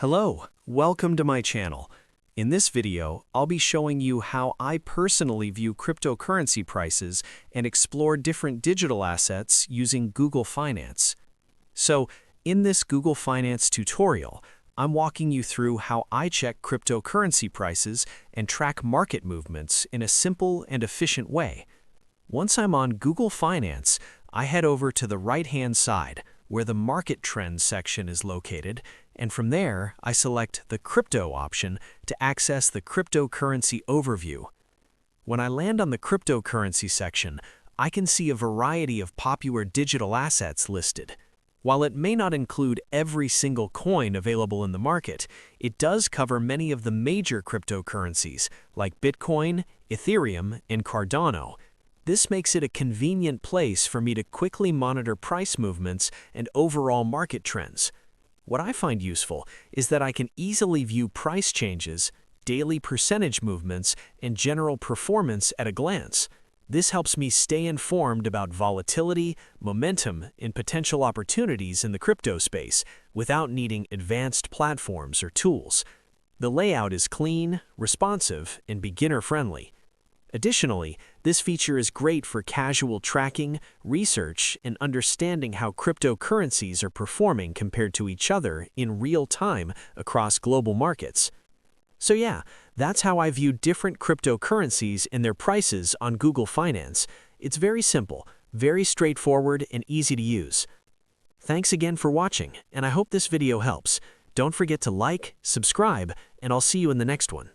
Hello, welcome to my channel. In this video, I'll be showing you how I personally view cryptocurrency prices and explore different digital assets using Google Finance. So, in this Google Finance tutorial, I'm walking you through how I check cryptocurrency prices and track market movements in a simple and efficient way. Once I'm on Google Finance, I head over to the right-hand side, where the Market Trends section is located, and from there, I select the Crypto option to access the cryptocurrency overview. When I land on the cryptocurrency section, I can see a variety of popular digital assets listed. While it may not include every single coin available in the market, it does cover many of the major cryptocurrencies like Bitcoin, Ethereum, and Cardano. This makes it a convenient place for me to quickly monitor price movements and overall market trends. What I find useful is that I can easily view price changes, daily percentage movements, and general performance at a glance. This helps me stay informed about volatility, momentum, and potential opportunities in the crypto space without needing advanced platforms or tools. The layout is clean, responsive, and beginner-friendly. Additionally, this feature is great for casual tracking, research, and understanding how cryptocurrencies are performing compared to each other in real time across global markets. So yeah, that's how I view different cryptocurrencies and their prices on Google Finance. It's very simple, very straightforward, and easy to use. Thanks again for watching, and I hope this video helps. Don't forget to like, subscribe, and I'll see you in the next one.